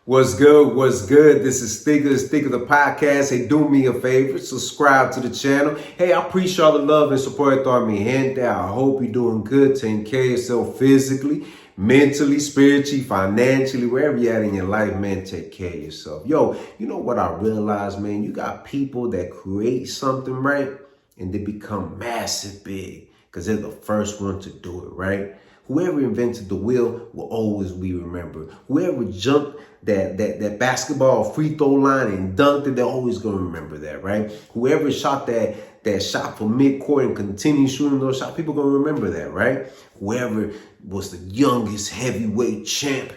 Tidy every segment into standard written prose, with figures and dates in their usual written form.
What's good? What's good? This is Sticker the podcast. Hey, do me a favor, subscribe to the channel. Hey, I appreciate all the love and support that me gente. I hope you're doing good, taking care of yourself physically, mentally, spiritually, financially, wherever you're at in your life, man, take care of yourself. Yo, you know what I realized, man? You got people that create something, right? And they become massive big because they're the first one to do it, right? Whoever invented the wheel will always be remembered. Whoever jumped that basketball free throw line and dunked it, they're always going to remember that, right? Whoever shot that shot from midcourt and continued shooting those shots, people are going to remember that, right? Whoever was the youngest heavyweight champ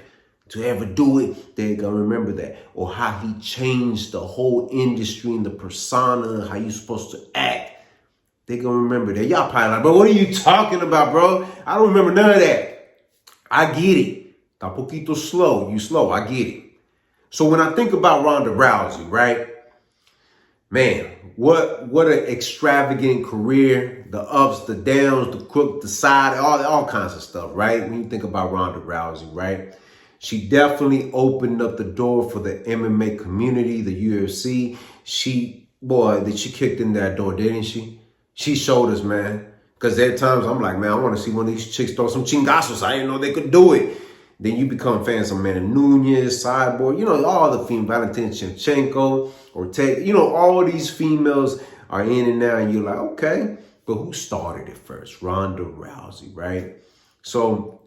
to ever do it, they're going to remember that. Or how he changed the whole industry and the persona, how you're supposed to act. They gonna remember that. Y'all probably like, bro, what are you talking about, bro? I don't remember none of that. I get it. Está poquito slow. You slow. I get it. So when I think about Ronda Rousey, right? Man, what an extravagant career. The ups, the downs, the crook, the side, all kinds of stuff, right? When you think about Ronda Rousey, right? She definitely opened up the door for the MMA community, the UFC. She kicked in that door, didn't she? She showed us, man. Because there are times I'm like, man, I want to see one of these chicks throw some chingazos. I didn't know they could do it. Then you become fans of Amanda Nunes, Cyborg, all the females, Valentina Shevchenko, Ortega, all these females are in and now, and you're like, okay, but who started it first? Ronda Rousey, right? So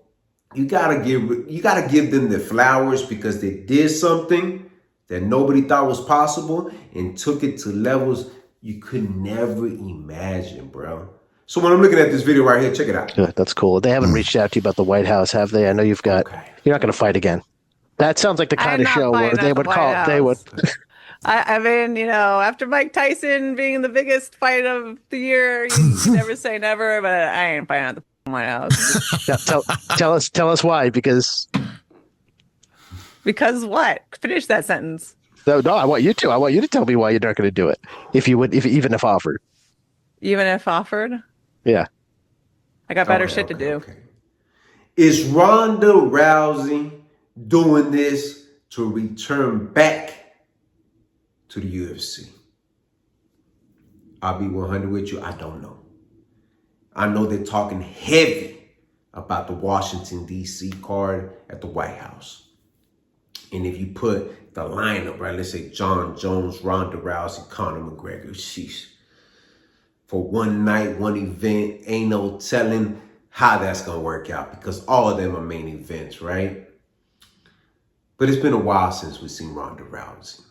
you gotta give them the flowers because they did something that nobody thought was possible and took it to levels you could never imagine, bro. So when I'm looking at this video right here, check it out. Yeah, that's cool. They haven't reached out to you about the White House, have they? I know you've got. Okay. You're not going to fight again. That sounds like the kind of show where they would call. They would. I mean, after Mike Tyson being the biggest fight of the year, you never say never. But I ain't fighting at the White House. Yeah, tell us why. Because what? Finish that sentence. No, I want you to. I want you to tell me why you're not going to do it. Even if offered. Even if offered? Yeah. I got better shit to do. Okay. Is Ronda Rousey doing this to return back to the UFC? I'll be 100 with you. I don't know. I know they're talking heavy about the Washington, D.C. card at the White House. And if you put the lineup, right, let's say John Jones, Ronda Rousey, Conor McGregor, sheesh. For one night, one event, ain't no telling how that's going to work out because all of them are main events, right? But it's been a while since we've seen Ronda Rousey.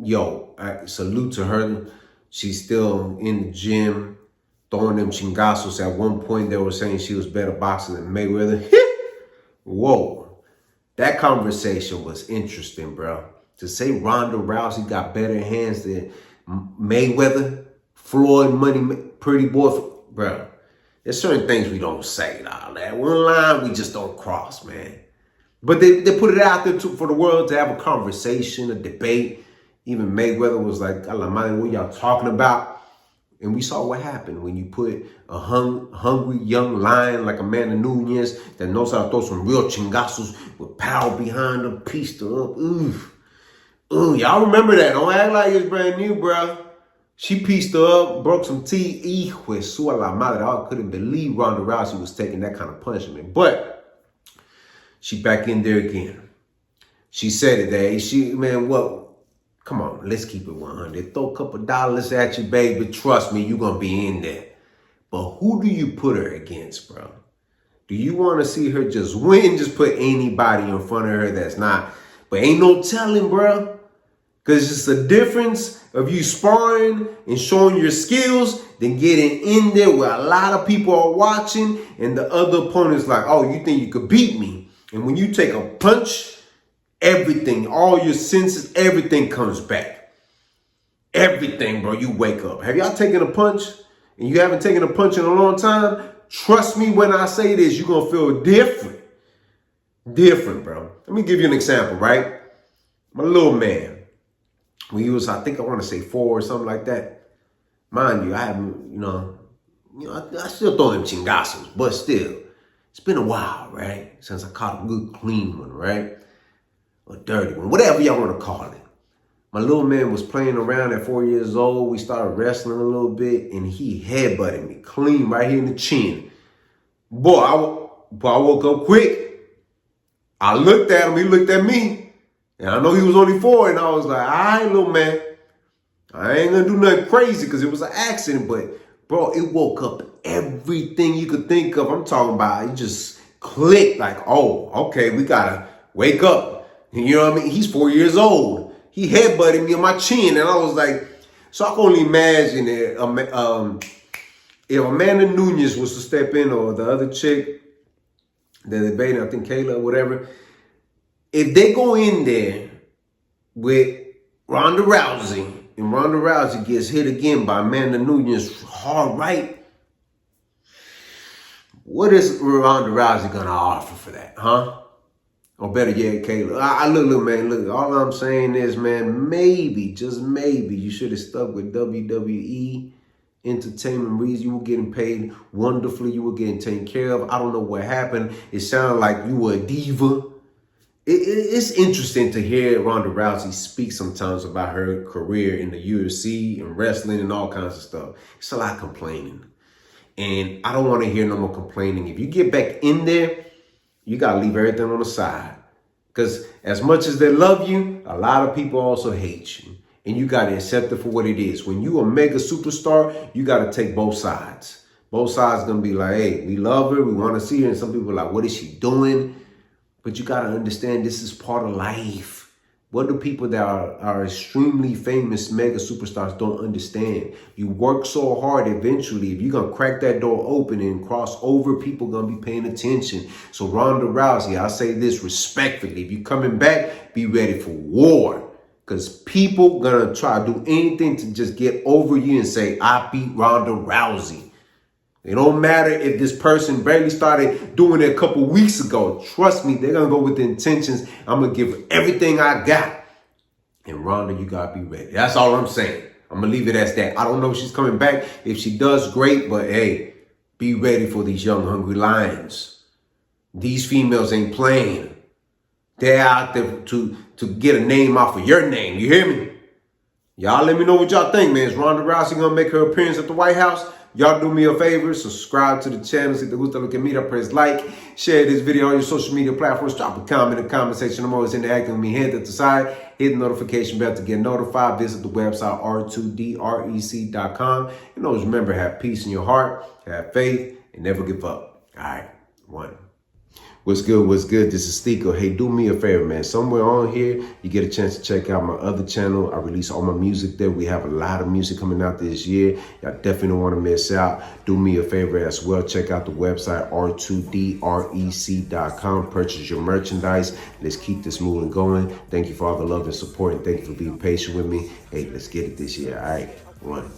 Yo, salute to her. She's still in the gym, throwing them chingazos. At one point, they were saying she was better boxer than Mayweather. Whoa. That conversation was interesting, bro. To say Ronda Rousey got better hands than Mayweather, Floyd Money, Pretty Boy, bro. There's certain things we don't say and all that. One line we just don't cross, man. But they put it out there for the world to have a conversation, a debate. Even Mayweather was like, "A la madre, what y'all talking about?" And we saw what happened when you put a hungry young lion like Amanda Nunes that knows how to throw some real chingazos with power behind them, pieced her up. Ooh, y'all remember that. Don't act like it's brand new, bro. She pieced her up, broke some teeth. Hijo su a la madre. I couldn't believe Ronda Rousey was taking that kind of punishment. But she back in there again. She said it there. Come on, let's keep it 100. Throw a couple dollars at you, baby. Trust me, you're going to be in there. But who do you put her against, bro? Do you want to see her just win? Just put anybody in front of her that's not. But ain't no telling, bro. Because it's a difference of you sparring and showing your skills than getting in there where a lot of people are watching and the other opponent's like, oh, you think you could beat me? And when you take a punch, everything, all your senses, everything comes back. Everything, bro, you wake up. Have y'all taken a punch and you haven't taken a punch in a long time? Trust me when I say this, you're going to feel different. Different, bro. Let me give you an example, right? My little man, when he was, I want to say 4 or something like that. Mind you, I haven't, I still throw them chingazos, but still, it's been a while, right? Since I caught a good clean one, right? a dirty one, whatever y'all want to call it. My little man was playing around at 4 years old. We started wrestling a little bit, and he headbutted me clean right here in the chin. Boy, I woke up quick. I looked at him. He looked at me. And I know he was only 4, and I was like, all right, little man. I ain't going to do nothing crazy because it was an accident. But, bro, it woke up everything you could think of. I'm talking about it just clicked like, oh, okay, we got to wake up. And you know what I mean? He's 4 years old. He headbutted me on my chin, and I was like, so I can only imagine if Amanda Nunes was to step in, or the other chick, the debating, I think Kayla or whatever, if they go in there with Ronda Rousey, and Ronda Rousey gets hit again by Amanda Nunes hard right, what is Ronda Rousey gonna offer for that, huh? Or better yet, Kayla. Look, man, look, all I'm saying is, man, maybe, just maybe, you should have stuck with WWE Entertainment Reasons. You were getting paid wonderfully. You were getting taken care of. I don't know what happened. It sounded like you were a diva. It's interesting to hear Ronda Rousey speak sometimes about her career in the UFC and wrestling and all kinds of stuff. It's a lot of complaining. And I don't want to hear no more complaining. If you get back in there, you got to leave everything on the side. Because as much as they love you, a lot of people also hate you. And you got to accept it for what it is. When you a mega superstar, you got to take both sides. Both sides going to be like, hey, we love her, we want to see her. And some people are like, what is she doing? But you got to understand this is part of life. What do people that are extremely famous mega superstars don't understand? You work so hard, eventually, if you're going to crack that door open and cross over, people going to be paying attention. So Ronda Rousey, I say this respectfully. If you're coming back, be ready for war. Because people going to try to do anything to just get over you and say, I beat Ronda Rousey. It don't matter if this person barely started doing it a couple weeks ago. Trust me, they're going to go with the intentions. I'm going to give everything I got. And Ronda, you got to be ready. That's all I'm saying. I'm going to leave it as that. I don't know if she's coming back. If she does, great. But hey, be ready for these young, hungry lions. These females ain't playing. They're out there to get a name off of your name. You hear me? Y'all let me know what y'all think, man. Is Ronda Rousey going to make her appearance at the White House? Y'all do me a favor, subscribe to the channel, si te gusta lo que mira, press like, share this video on your social media platforms, drop a comment in the comment section. I'm always interacting with me, head to the side, hit the notification bell to get notified, visit the website r2drec.com, and always remember, have peace in your heart, have faith, and never give up. All right, one. What's good? What's good? This is Stico. Hey, do me a favor, man. Somewhere on here, you get a chance to check out my other channel. I release all my music there. We have a lot of music coming out this year. Y'all definitely don't want to miss out. Do me a favor as well. Check out the website, r2drec.com. Purchase your merchandise. Let's keep this moving going. Thank you for all the love and support, and thank you for being patient with me. Hey, let's get it this year. All right, one.